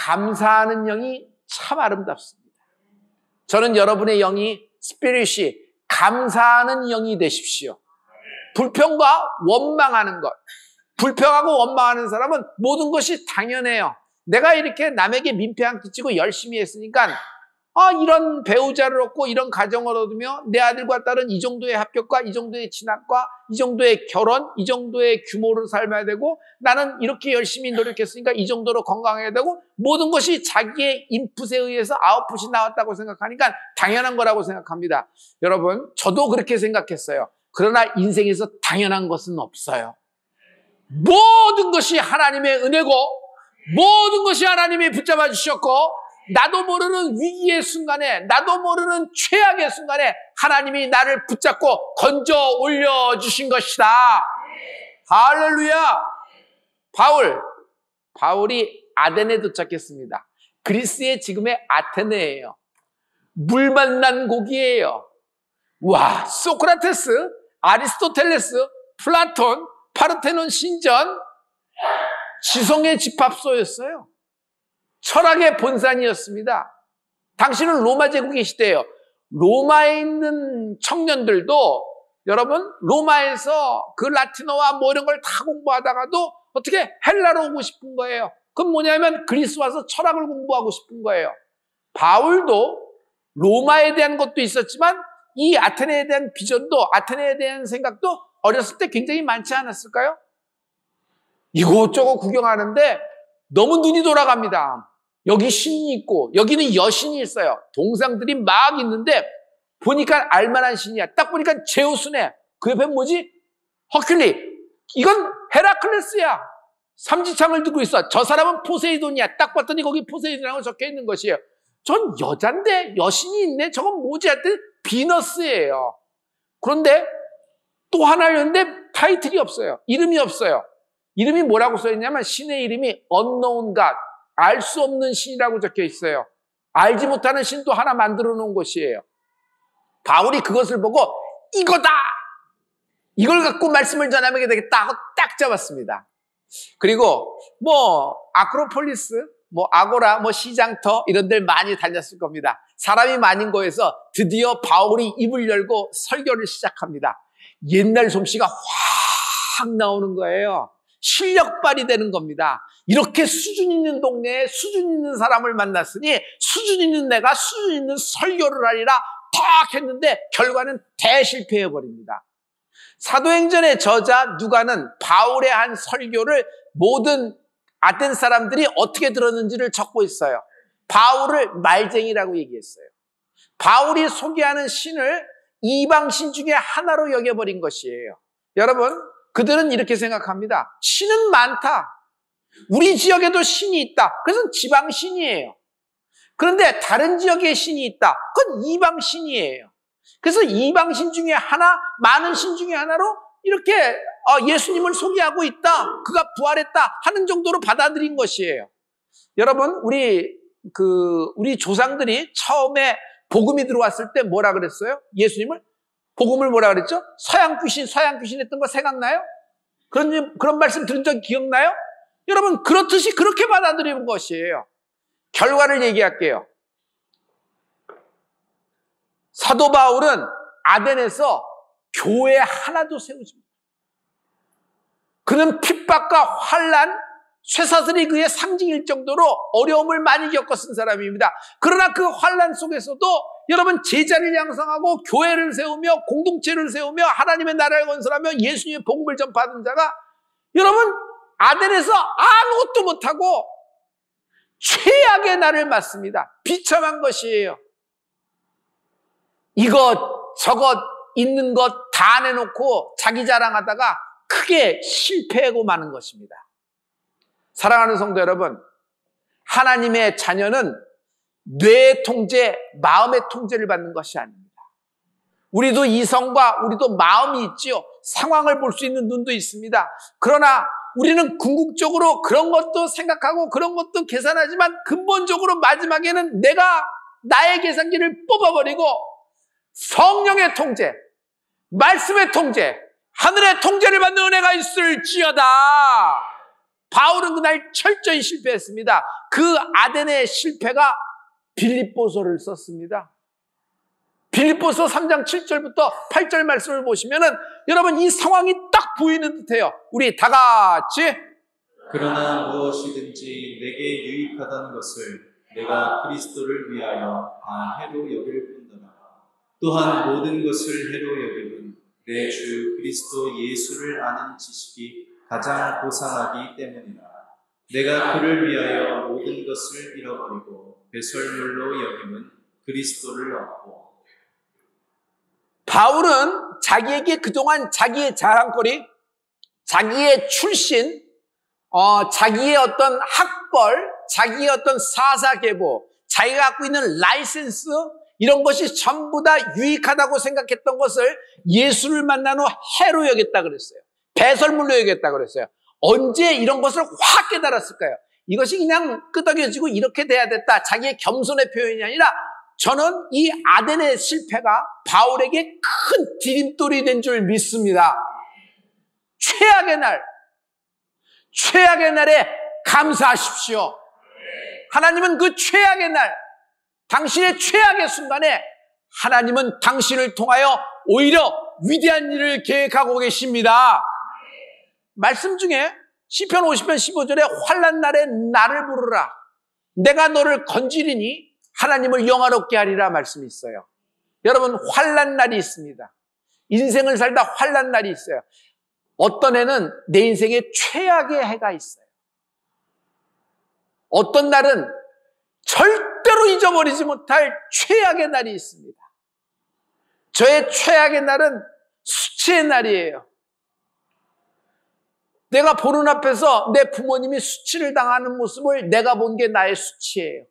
감사하는 영이 참 아름답습니다. 저는 여러분의 영이 스피릿이 감사하는 영이 되십시오. 불평과 원망하는 것. 불평하고 원망하는 사람은 모든 것이 당연해요. 내가 이렇게 남에게 민폐 안 끼치고 열심히 했으니까 이런 배우자를 얻고 이런 가정을 얻으며 내 아들과 딸은 이 정도의 합격과 이 정도의 진학과 이 정도의 결혼, 이 정도의 규모를 삶아야 되고 나는 이렇게 열심히 노력했으니까 이 정도로 건강해야 되고 모든 것이 자기의 인풋에 의해서 아웃풋이 나왔다고 생각하니까 당연한 거라고 생각합니다. 여러분, 저도 그렇게 생각했어요. 그러나 인생에서 당연한 것은 없어요. 모든 것이 하나님의 은혜고 모든 것이 하나님이 붙잡아 주셨고 나도 모르는 위기의 순간에 나도 모르는 최악의 순간에 하나님이 나를 붙잡고 건져 올려주신 것이다. 할렐루야. 바울이 아덴에 도착했습니다. 그리스의 지금의 아테네예요. 물 만난 고기예요. 와, 소크라테스, 아리스토텔레스, 플라톤, 파르테논 신전, 지성의 집합소였어요. 철학의 본산이었습니다. 당신은 로마 제국의 시대예요. 로마에 있는 청년들도 여러분 로마에서 그 라틴어와 뭐 이런 걸 다 공부하다가도 어떻게 헬라로 오고 싶은 거예요. 그건 뭐냐면 그리스 와서 철학을 공부하고 싶은 거예요. 바울도 로마에 대한 것도 있었지만 이 아테네에 대한 비전도 아테네에 대한 생각도 어렸을 때 굉장히 많지 않았을까요? 이곳저곳 구경하는데 너무 눈이 돌아갑니다. 여기 신이 있고 여기는 여신이 있어요. 동상들이 막 있는데 보니까 알만한 신이야. 딱 보니까 제우스네. 그 옆에 뭐지? 허큘리. 이건 헤라클레스야. 삼지창을 들고 있어. 저 사람은 포세이돈이야. 딱 봤더니 거기 포세이돈이라고 적혀 있는 것이에요. 전 여잔데 여신이 있네. 저건 뭐지? 했더니 비너스예요. 그런데 또 하나 있는데 타이틀이 없어요. 이름이 없어요. 이름이 뭐라고 써있냐면 신의 이름이 unknown God, 알 수 없는 신이라고 적혀 있어요. 알지 못하는 신도 하나 만들어 놓은 것이에요. 바울이 그것을 보고 이거다! 이걸 갖고 말씀을 전하면 되겠다 하고 딱 잡았습니다. 그리고 아크로폴리스, 아고라, 시장터 이런 데를 많이 다녔을 겁니다. 사람이 많은 거에서 드디어 바울이 입을 열고 설교를 시작합니다. 옛날 솜씨가 확 나오는 거예요. 실력 발휘되는 겁니다. 이렇게 수준 있는 동네에 수준 있는 사람을 만났으니 수준 있는 내가 수준 있는 설교를 하리라 탁 했는데 결과는 대실패해버립니다. 사도행전의 저자 누가는 바울의 한 설교를 모든 아덴 사람들이 어떻게 들었는지를 적고 있어요. 바울을 말쟁이라고 얘기했어요. 바울이 소개하는 신을 이방신 중에 하나로 여겨버린 것이에요. 여러분, 그들은 이렇게 생각합니다. 신은 많다. 우리 지역에도 신이 있다. 그래서 지방신이에요. 그런데 다른 지역에 신이 있다. 그건 이방신이에요. 그래서 이방신 중에 하나, 많은 신 중에 하나로 이렇게 예수님을 소개하고 있다. 그가 부활했다 하는 정도로 받아들인 것이에요. 여러분, 우리 조상들이 처음에 복음이 들어왔을 때 뭐라 그랬어요? 예수님을? 복음을 뭐라 그랬죠? 서양 귀신 했던 거 생각나요? 그런 말씀 들은 적 기억나요? 여러분, 그렇듯이 그렇게 받아들이는 것이에요. 결과를 얘기할게요. 사도 바울은 아덴에서 교회 하나도 세우지 못해요. 그는 핍박과 환난, 쇠사슬이 그의 상징일 정도로 어려움을 많이 겪었은 사람입니다. 그러나 그 환난 속에서도 여러분 제자를 양성하고 교회를 세우며 공동체를 세우며 하나님의 나라를 건설하며 예수님의 복음을 전파하는 자가 여러분 아덴에서 아무것도 못하고 최악의 날을 맞습니다. 비참한 것이에요. 이것 저것 있는 것 다 내놓고 자기 자랑하다가 크게 실패하고 마는 것입니다. 사랑하는 성도 여러분, 하나님의 자녀는 뇌의 통제, 마음의 통제를 받는 것이 아닙니다. 우리도 이성과 우리도 마음이 있지요. 상황을 볼 수 있는 눈도 있습니다. 그러나 우리는 궁극적으로 그런 것도 생각하고 그런 것도 계산하지만 근본적으로 마지막에는 내가 나의 계산기를 뽑아버리고 성령의 통제, 말씀의 통제, 하늘의 통제를 받는 은혜가 있을지어다. 바울은 그날 철저히 실패했습니다. 그 아덴의 실패가 빌립보서를 썼습니다. 빌립보서 3장 7절부터 8절 말씀을 보시면은 여러분 이 상황이 딱 보이는 듯해요. 우리 다 같이 그러나 무엇이든지 내게 유익하다는 것을 내가 그리스도를 위하여 다 해로 여길 뿐더라. 또한 모든 것을 해로 여김은 내 주 그리스도 예수를 아는 지식이 가장 고상하기 때문이라. 내가 그를 위하여 모든 것을 잃어버리고 배설물로 여김은 그리스도를 얻고. 바울은 자기에게 그동안 자기의 자랑거리, 자기의 출신, 자기의 어떤 학벌, 자기의 어떤 사사계보, 자기가 갖고 있는 라이센스, 이런 것이 전부 다 유익하다고 생각했던 것을 예수를 만난 후 해로 여겼다 그랬어요. 배설물로 여겼다 그랬어요. 언제 이런 것을 확 깨달았을까요? 이것이 그냥 끄덕여지고 이렇게 돼야 됐다. 자기의 겸손의 표현이 아니라 저는 이 아덴의 실패가 바울에게 큰 디딤돌이 된 줄 믿습니다. 최악의 날에 감사하십시오. 하나님은 그 최악의 날, 당신의 최악의 순간에 하나님은 당신을 통하여 오히려 위대한 일을 계획하고 계십니다. 말씀 중에 시편 50편 15절에 환난 날에 나를 부르라. 내가 너를 건지리니 하나님을 영화롭게 하리라 말씀이 있어요. 여러분 환난 날이 있습니다. 인생을 살다 환난 날이 있어요. 어떤 해는 내 인생에 최악의 해가 있어요. 어떤 날은 절대로 잊어버리지 못할 최악의 날이 있습니다. 저의 최악의 날은 수치의 날이에요. 내가 보는 앞에서 내 부모님이 수치를 당하는 모습을 내가 본 게 나의 수치예요.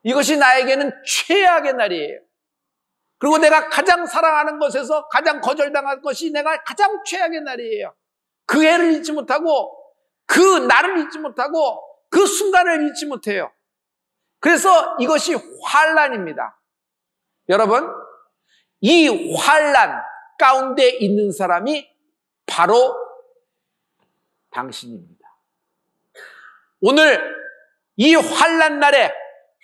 이것이 나에게는 최악의 날이에요. 그리고 내가 가장 사랑하는 것에서 가장 거절당한 것이 내가 가장 최악의 날이에요. 그 해를 잊지 못하고 그 날을 잊지 못하고 그 순간을 잊지 못해요. 그래서 이것이 환난입니다. 여러분, 이 환난 가운데 있는 사람이 바로 당신입니다. 오늘 이 환난 날에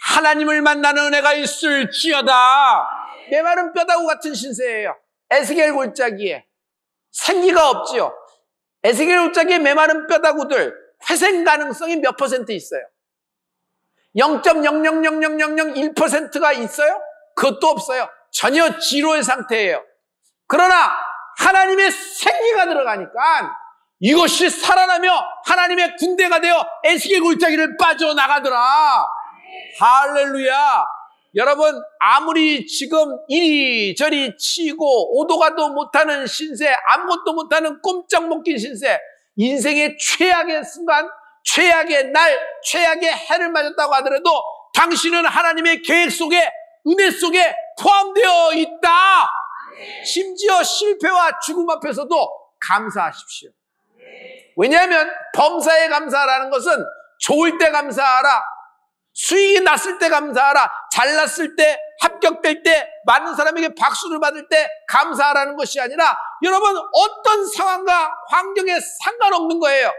하나님을 만나는 은혜가 있을지어다. 메마른 뼈다구 같은 신세예요. 에스겔 골짜기에 생기가 없지요. 에스겔 골짜기에 메마른 뼈다구들 회생 가능성이 몇 퍼센트 있어요? 0.0000001%가 있어요? 그것도 없어요. 전혀 지로의 상태예요. 그러나 하나님의 생기가 들어가니까 이것이 살아나며 하나님의 군대가 되어 에스겔 골짜기를 빠져나가더라. 할렐루야. 여러분 아무리 지금 이리저리 치고 오도가도 못하는 신세, 아무것도 못하는 꼼짝 못 낀 신세, 인생의 최악의 순간, 최악의 날, 최악의 해를 맞았다고 하더라도 당신은 하나님의 계획 속에, 은혜 속에 포함되어 있다. 심지어 실패와 죽음 앞에서도 감사하십시오. 왜냐하면 범사에 감사하라는 것은 좋을 때 감사하라, 수익이 났을 때 감사하라, 잘났을 때, 합격될 때, 많은 사람에게 박수를 받을 때 감사하라는 것이 아니라 여러분 어떤 상황과 환경에 상관없는 거예요.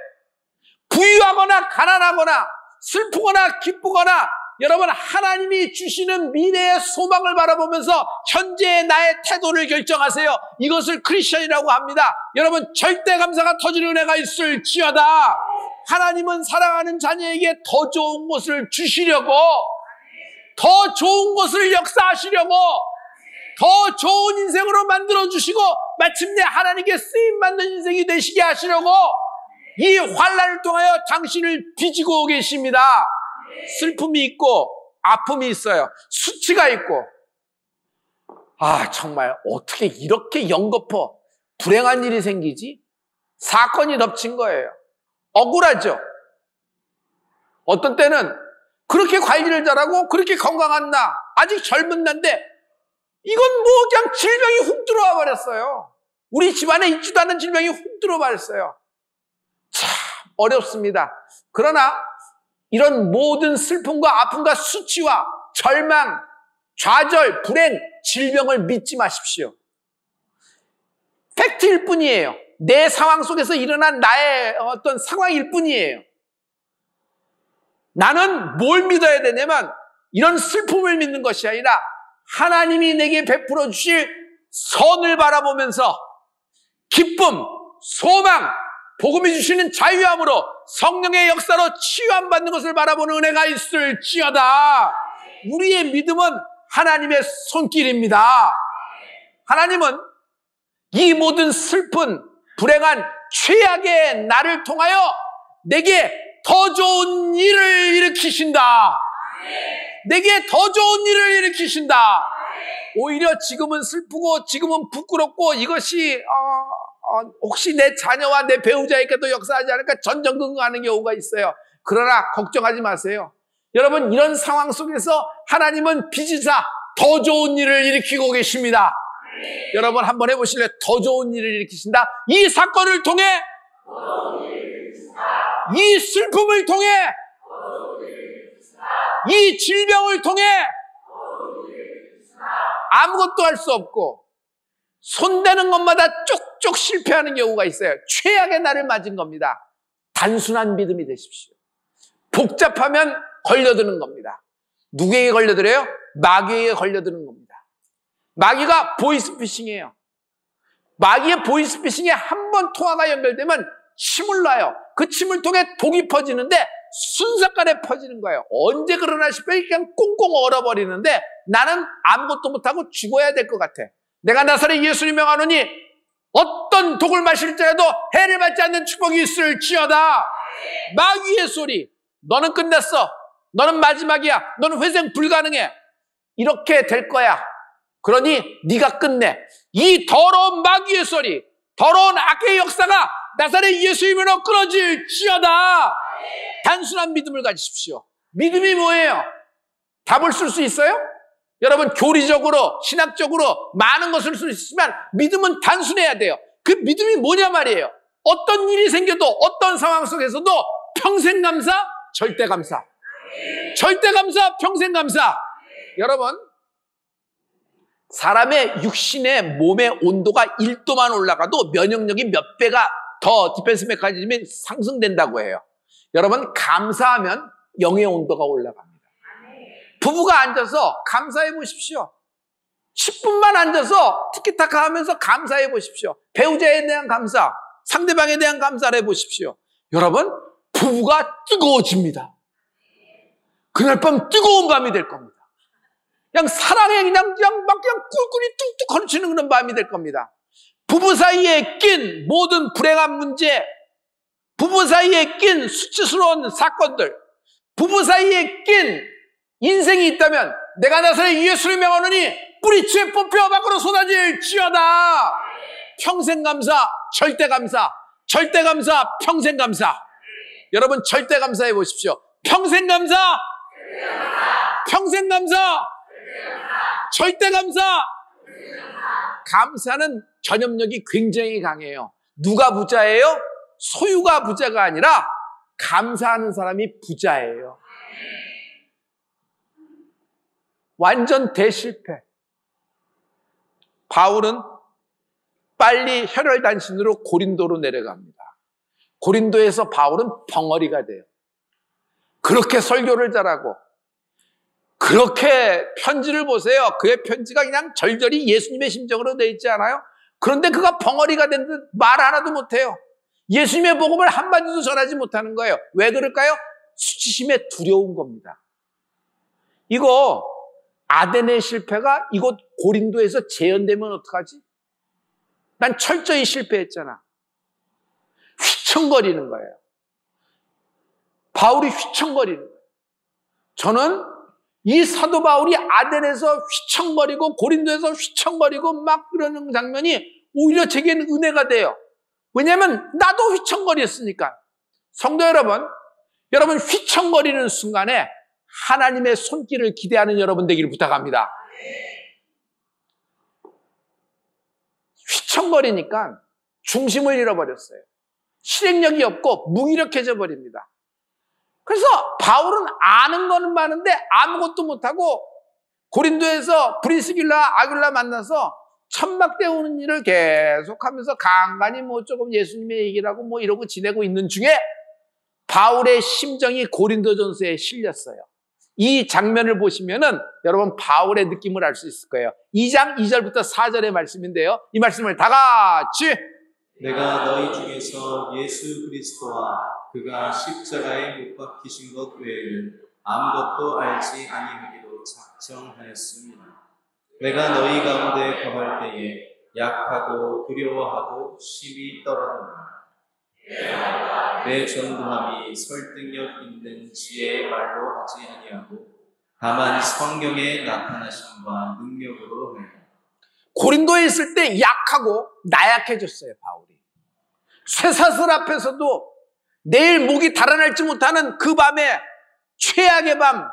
부유하거나 가난하거나 슬프거나 기쁘거나 여러분 하나님이 주시는 미래의 소망을 바라보면서 현재의 나의 태도를 결정하세요. 이것을 크리스천이라고 합니다. 여러분 절대 감사가 터지는 은혜가 있을지어다. 하나님은 사랑하는 자녀에게 더 좋은 것을 주시려고, 더 좋은 것을 역사하시려고, 더 좋은 인생으로 만들어주시고 마침내 하나님께 쓰임받는 인생이 되시게 하시려고 이 환난을 통하여 당신을 빚고 계십니다. 슬픔이 있고 아픔이 있어요. 수치가 있고, 정말 어떻게 이렇게 연거푸 불행한 일이 생기지? 사건이 덮친 거예요. 억울하죠. 어떤 때는 그렇게 관리를 잘하고 그렇게 건강한 나, 아직 젊은 나인데 이건 뭐 그냥 질병이 훅 들어와 버렸어요. 우리 집안에 있지도 않은 질병이 훅 들어와 버렸어요. 참 어렵습니다. 그러나 이런 모든 슬픔과 아픔과 수치와 절망, 좌절, 불행, 질병을 믿지 마십시오. 팩트일 뿐이에요. 내 상황 속에서 일어난 나의 어떤 상황일 뿐이에요. 나는 뭘 믿어야 되냐면 이런 슬픔을 믿는 것이 아니라 하나님이 내게 베풀어 주실 선을 바라보면서 기쁨, 소망, 복음이 주시는 자유함으로 성령의 역사로 치유함 받는 것을 바라보는 은혜가 있을지어다. 우리의 믿음은 하나님의 손길입니다. 하나님은 이 모든 슬픈, 불행한 최악의 나를 통하여 내게 더 좋은 일을 일으키신다. 내게 더 좋은 일을 일으키신다. 오히려 지금은 슬프고 지금은 부끄럽고 이것이 혹시 내 자녀와 내 배우자에게도 역사하지 않을까 전전긍긍하는 경우가 있어요. 그러나 걱정하지 마세요. 여러분, 이런 상황 속에서 하나님은 빚이사 더 좋은 일을 일으키고 계십니다. 여러분 한번 해보실래요? 더 좋은 일을 일으키신다. 이 사건을 통해, 이 슬픔을 통해, 이 질병을 통해 아무것도 할 수 없고 손대는 것마다 쪽쪽 실패하는 경우가 있어요. 최악의 날을 맞은 겁니다. 단순한 믿음이 되십시오. 복잡하면 걸려드는 겁니다. 누구에게 걸려들어요? 마귀에게 걸려드는 겁니다. 마귀가 보이스피싱이에요. 마귀의 보이스피싱에 한 번 통화가 연결되면 침을 놔요. 그 침을 통해 독이 퍼지는데 순삭간에 퍼지는 거예요. 언제 그러나 싶어 그냥 꽁꽁 얼어버리는데 나는 아무것도 못하고 죽어야 될 것 같아. 내가 나사렛 예수를 명하노니 어떤 독을 마실지라도 해를 받지 않는 축복이 있을지어다. 마귀의 소리, 너는 끝났어, 너는 마지막이야, 너는 회생 불가능해, 이렇게 될 거야. 그러니 네가 끝내. 이 더러운 마귀의 소리, 더러운 악의 역사가 나사렛 예수 이름으로 끊어질지어다. 단순한 믿음을 가지십시오. 믿음이 뭐예요? 답을 쓸 수 있어요? 여러분, 교리적으로 신학적으로 많은 것을 쓸 수 있지만 믿음은 단순해야 돼요. 그 믿음이 뭐냐 말이에요. 어떤 일이 생겨도 어떤 상황 속에서도 평생 감사, 절대 감사. 절대 감사, 평생 감사. 여러분, 사람의 육신의 몸의 온도가 1도만 올라가도 면역력이 몇 배가 더 디펜스 메커니즘이 상승된다고 해요. 여러분, 감사하면 영의 온도가 올라갑니다. 부부가 앉아서 감사해 보십시오. 10분만 앉아서 티키타카 하면서 감사해 보십시오. 배우자에 대한 감사, 상대방에 대한 감사를 해 보십시오. 여러분, 부부가 뜨거워집니다. 그날 밤 뜨거운 밤이 될 겁니다. 그냥 사랑에 그냥 꿀꿀이 뚝뚝 걸치는 그런 밤이 될 겁니다. 부부 사이에 낀 모든 불행한 문제, 부부 사이에 낀 수치스러운 사건들, 부부 사이에 낀 인생이 있다면 내가 나사렛 예수를 명하노니 뿌리채 뽑혀 밖으로 쏟아질지어다. 평생 감사, 절대 감사, 절대 감사, 평생 감사. 여러분, 절대 감사해 보십시오. 평생 감사, 평생 감사, 절대 감사. 감사는 전염력이 굉장히 강해요. 누가 부자예요? 소유가 부자가 아니라 감사하는 사람이 부자예요. 완전 대실패. 바울은 빨리 혈혈단신으로 고린도로 내려갑니다. 고린도에서 바울은 벙어리가 돼요. 그렇게 설교를 잘하고 그렇게 편지를 보세요. 그의 편지가 그냥 절절히 예수님의 심정으로 되어 있지 않아요? 그런데 그가 벙어리가 된 듯 말 하나도 못해요. 예수님의 복음을 한마디도 전하지 못하는 거예요. 왜 그럴까요? 수치심에 두려운 겁니다. 이거 아덴의 실패가 이곳 고린도에서 재현되면 어떡하지? 난 철저히 실패했잖아. 휘청거리는 거예요. 바울이 휘청거리는 거예요. 저는 이 사도 바울이 아덴에서 휘청거리고 고린도에서 휘청거리고 막 그러는 장면이 오히려 제게는 은혜가 돼요. 왜냐하면 나도 휘청거렸으니까. 성도 여러분, 여러분 휘청거리는 순간에 하나님의 손길을 기대하는 여러분 되기를 부탁합니다. 휘청거리니까 중심을 잃어버렸어요. 실행력이 없고 무기력해져 버립니다. 그래서 바울은 아는 거는 많은데 아무것도 못하고 고린도에서 브리스길라 아굴라 만나서 천막 때우는 일을 계속하면서 간간히 뭐 조금 예수님의 얘기를 하고 뭐 이러고 지내고 있는 중에 바울의 심정이 고린도전서에 실렸어요. 이 장면을 보시면은 여러분 바울의 느낌을 알 수 있을 거예요. 2장 2절부터 4절의 말씀인데요. 이 말씀을 다 같이 내가 너희 중에서 예수 그리스도와 그가 십자가에 못 박히신 것 외에는 아무것도 알지 아니하기로 작정하였습니다. 내가 너희 가운데 거할 때에 약하고 두려워하고 심히 떨었노라. 내 전도함이 설득력 있는 지혜의 말로 하지 아니하고 다만 성경의 나타나심과 능력으로 하여. 고린도에 있을 때 약하고 나약해졌어요. 바울이 쇠사슬 앞에서도 내일 목이 달아날지 못하는 그 밤에 최악의 밤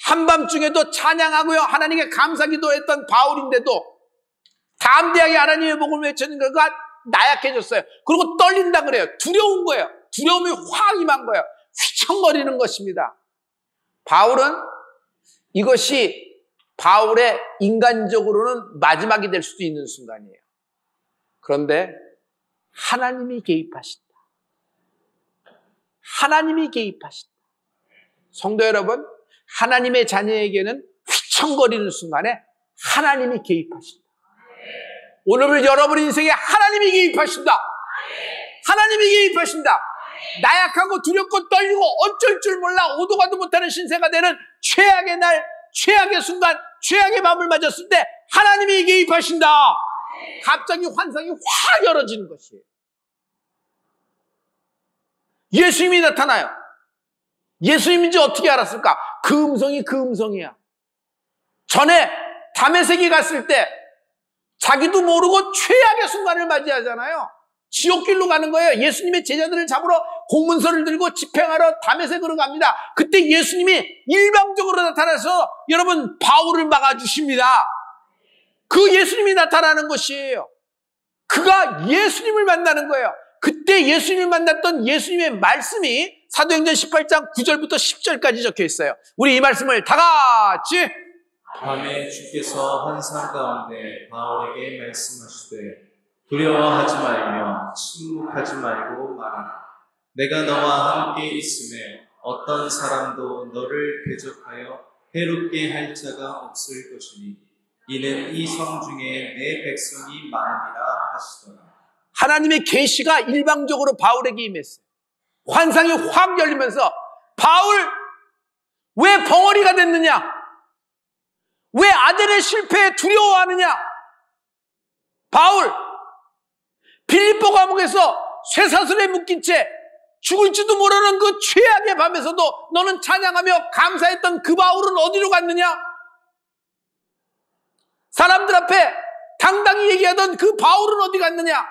한밤중에도 찬양하고요 하나님께 감사기도했던 바울인데도 담대하게 하나님의 복음을 외치는 것과 나약해졌어요. 그리고 떨린다 그래요. 두려운 거예요. 두려움이 확 임한 거예요. 휘청거리는 것입니다. 바울은 이것이 바울의 인간적으로는 마지막이 될 수도 있는 순간이에요. 그런데 하나님이 개입하신다. 하나님이 개입하신다. 성도 여러분, 하나님의 자녀에게는 휘청거리는 순간에 하나님이 개입하신다. 오늘 여러분 인생에 하나님이 개입하신다. 하나님이 개입하신다. 나약하고 두렵고 떨리고 어쩔 줄 몰라 오도 가도 못하는 신세가 되는 최악의 날, 최악의 순간, 최악의 밤을 맞았을 때 하나님이 개입하신다. 갑자기 환상이 확 열어지는 것이에요. 예수님이 나타나요. 예수님인지 어떻게 알았을까? 그 음성이 그 음성이야. 전에 다메섹에 갔을 때 자기도 모르고 최악의 순간을 맞이하잖아요. 지옥길로 가는 거예요. 예수님의 제자들을 잡으러 공문서를 들고 집행하러 다메섹으로 갑니다. 그때 예수님이 일방적으로 나타나서 여러분 바울을 막아주십니다. 그 예수님이 나타나는 것이에요. 그가 예수님을 만나는 거예요. 그때 예수님을 만났던 예수님의 말씀이 사도행전 18장 9절부터 10절까지 적혀 있어요. 우리 이 말씀을 다 같이 밤에 주께서 환상 가운데 바울에게 말씀하시되 두려워하지 말며 침묵하지 말고 말하라. 내가 너와 함께 있음에 어떤 사람도 너를 대적하여 해롭게 할 자가 없을 것이니 이는 이 성 중에 내 백성이 많으리라 하시더라. 하나님의 계시가 일방적으로 바울에게 임했어요. 환상이 확 열리면서 바울 왜 벙어리가 됐느냐? 왜 아덴의 실패에 두려워하느냐? 바울 빌립보 감옥에서 쇠사슬에 묶인 채 죽을지도 모르는 그 최악의 밤에서도 너는 찬양하며 감사했던 그 바울은 어디로 갔느냐? 사람들 앞에 당당히 얘기하던 그 바울은 어디 갔느냐?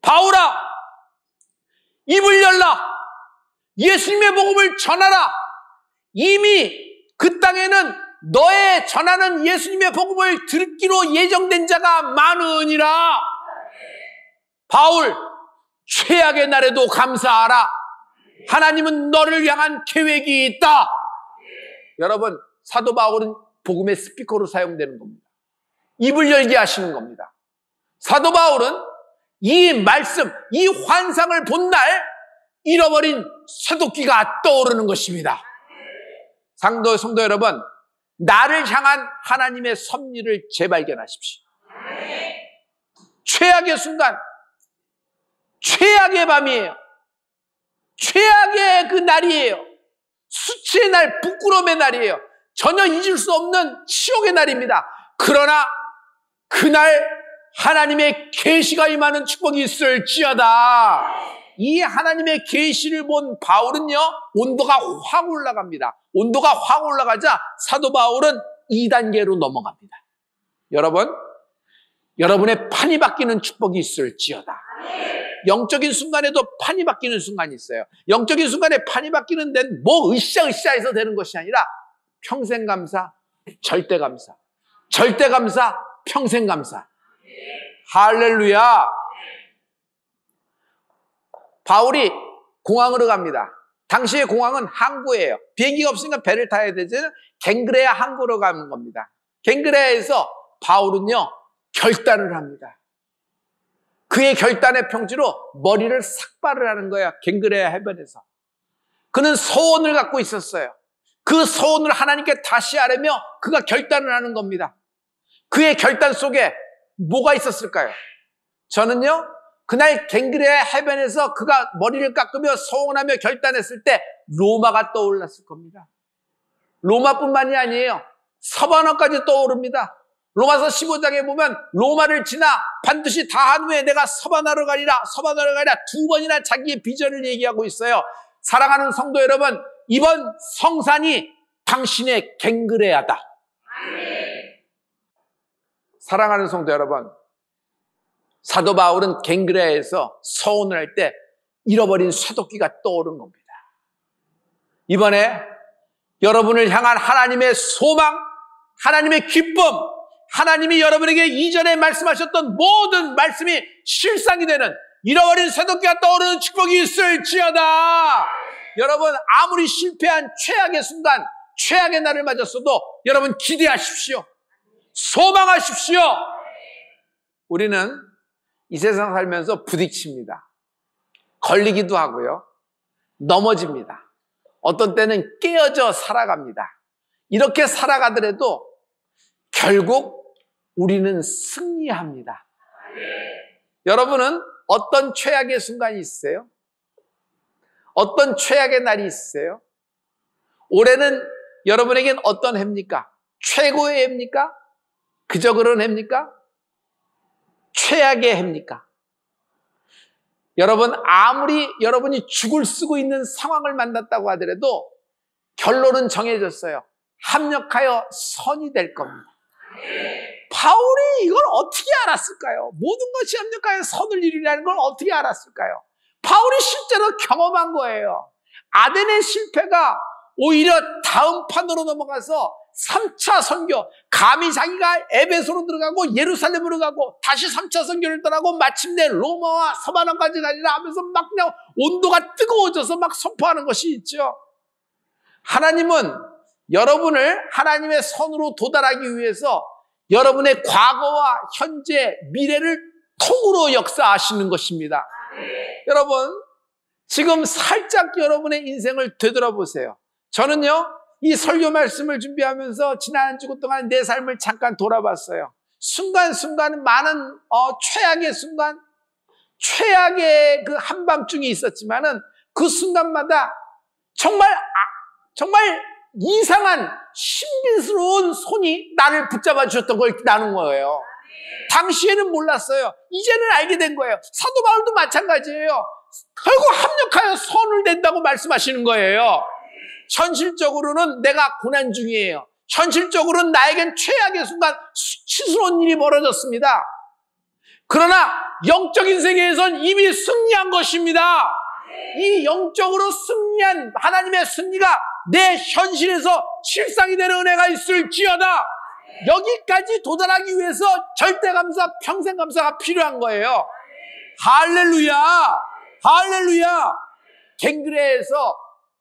바울아, 입을 열라. 예수님의 복음을 전하라. 이미 그 땅에는 너의 전하는 예수님의 복음을 듣기로 예정된 자가 많으니라. 바울, 최악의 날에도 감사하라. 하나님은 너를 향한 계획이 있다. 여러분, 사도 바울은 복음의 스피커로 사용되는 겁니다. 입을 열게 하시는 겁니다. 사도 바울은 이 말씀, 이 환상을 본 날 잃어버린 쇠도끼가 떠오르는 것입니다. 성도 여러분, 나를 향한 하나님의 섭리를 재발견하십시오. 최악의 순간, 최악의 밤이에요. 최악의 그 날이에요. 수치의 날, 부끄러움의 날이에요. 전혀 잊을 수 없는 치욕의 날입니다. 그러나 그날 하나님의 계시가 임하는 축복이 있을지어다. 이 하나님의 계시를 본 바울은요, 온도가 확 올라갑니다. 온도가 확 올라가자 사도 바울은 2단계로 넘어갑니다. 여러분, 여러분의 판이 바뀌는 축복이 있을지어다. 영적인 순간에도 판이 바뀌는 순간이 있어요. 영적인 순간에 판이 바뀌는 데는 뭐 으쌰으쌰해서 되는 것이 아니라 평생 감사, 절대 감사, 절대 감사, 평생 감사. 할렐루야. 바울이 공항으로 갑니다. 당시의 공항은 항구예요. 비행기가 없으니까 배를 타야 되잖아요. 갱그레아 항구로 가는 겁니다. 갱그레아에서 바울은요, 결단을 합니다. 그의 결단의 평지로 머리를 삭발을 하는 거야. 갱그레아 해변에서. 그는 소원을 갖고 있었어요. 그 소원을 하나님께 다시 하려며 그가 결단을 하는 겁니다. 그의 결단 속에 뭐가 있었을까요? 저는요, 그날 갱그레아 해변에서 그가 머리를 깎으며 소원하며 결단했을 때 로마가 떠올랐을 겁니다. 로마뿐만이 아니에요. 서반어까지 떠오릅니다. 로마서 15장에 보면 로마를 지나 반드시 다 한 후에 내가 서바나로 가리라, 서바나로 가리라 두 번이나 자기의 비전을 얘기하고 있어요. 사랑하는 성도 여러분, 이번 성산이 당신의 갱그레아다. 사랑하는 성도 여러분, 사도 바울은 갱그레아에서 서원을 할 때 잃어버린 쇠도끼가 떠오른 겁니다. 이번에 여러분을 향한 하나님의 소망, 하나님의 기쁨, 하나님이 여러분에게 이전에 말씀하셨던 모든 말씀이 실상이 되는 잃어버린 쇠도끼가 떠오르는 축복이 있을지어다. 여러분, 아무리 실패한 최악의 순간, 최악의 날을 맞았어도 여러분 기대하십시오. 소망하십시오. 우리는 이 세상 살면서 부딪힙니다. 걸리기도 하고요. 넘어집니다. 어떤 때는 깨어져 살아갑니다. 이렇게 살아가더라도 결국 우리는 승리합니다. 여러분은 어떤 최악의 순간이 있으세요? 어떤 최악의 날이 있으세요? 올해는 여러분에겐 어떤 해입니까? 최고의 해입니까? 그저 그런 해입니까? 최악의 해입니까? 여러분, 아무리 여러분이 죽을 쓰고 있는 상황을 만났다고 하더라도 결론은 정해졌어요. 합력하여 선이 될 겁니다. 바울이 이걸 어떻게 알았을까요? 모든 것이 합력하여 선을 이루라는 걸 어떻게 알았을까요? 바울이 실제로 경험한 거예요. 아덴의 실패가 오히려 다음 판으로 넘어가서 3차 선교, 감히 자기가 에베소로 들어가고 예루살렘으로 가고 다시 3차 선교를 떠나고 마침내 로마와 서바나까지 가리라 하면서 막 그냥 온도가 뜨거워져서 막 선포하는 것이 있죠. 하나님은 여러분을 하나님의 선으로 도달하기 위해서 여러분의 과거와 현재, 미래를 통으로 역사하시는 것입니다. 여러분, 지금 살짝 여러분의 인생을 되돌아보세요. 저는요, 이 설교 말씀을 준비하면서 지난 한 주 동안 내 삶을 잠깐 돌아봤어요. 순간순간 많은 최악의 순간, 최악의 그 한밤중이 있었지만은 그 순간마다 정말 이상한 신비스러운 손이 나를 붙잡아 주셨던 걸 나눈 거예요. 당시에는 몰랐어요. 이제는 알게 된 거예요. 사도 바울도 마찬가지예요. 결국 합력하여 선을 낸다고 말씀하시는 거예요. 현실적으로는 내가 고난 중이에요. 현실적으로는 나에겐 최악의 순간 수치스러운 일이 벌어졌습니다. 그러나 영적인 세계에선 이미 승리한 것입니다. 이 영적으로 승리한 하나님의 승리가 내 현실에서 실상이 되는 은혜가 있을지어다. 여기까지 도달하기 위해서 절대 감사, 평생 감사가 필요한 거예요. 할렐루야! 할렐루야! 갱그레아에서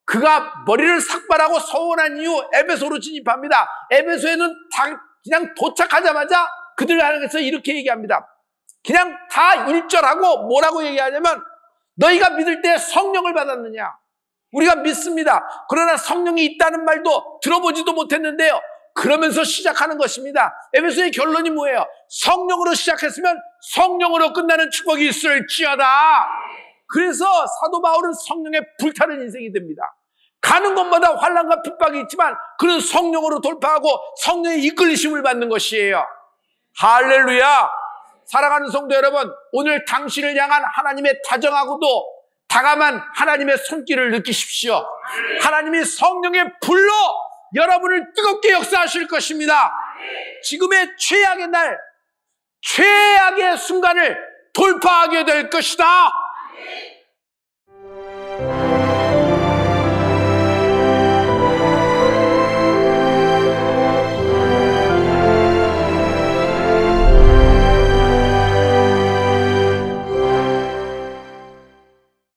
그가 머리를 삭발하고 서원한 이후 에베소로 진입합니다. 에베소에는 그냥 도착하자마자 그들 안에서 이렇게 얘기합니다. 그냥 다 1절하고 뭐라고 얘기하냐면 너희가 믿을 때 성령을 받았느냐? 우리가 믿습니다. 그러나 성령이 있다는 말도 들어보지도 못했는데요. 그러면서 시작하는 것입니다. 에베소의 결론이 뭐예요? 성령으로 시작했으면 성령으로 끝나는 축복이 있을지어다. 그래서 사도 바울은 성령에 불타는 인생이 됩니다. 가는 곳마다 환난과 핍박이 있지만 그는 성령으로 돌파하고 성령의 이끌리심을 받는 것이에요. 할렐루야! 사랑하는 성도 여러분, 오늘 당신을 향한 하나님의 다정하고도 다감한 하나님의 손길을 느끼십시오. 하나님이 성령의 불로 여러분을 뜨겁게 역사하실 것입니다. 지금의 최악의 날, 최악의 순간을 돌파하게 될 것이다.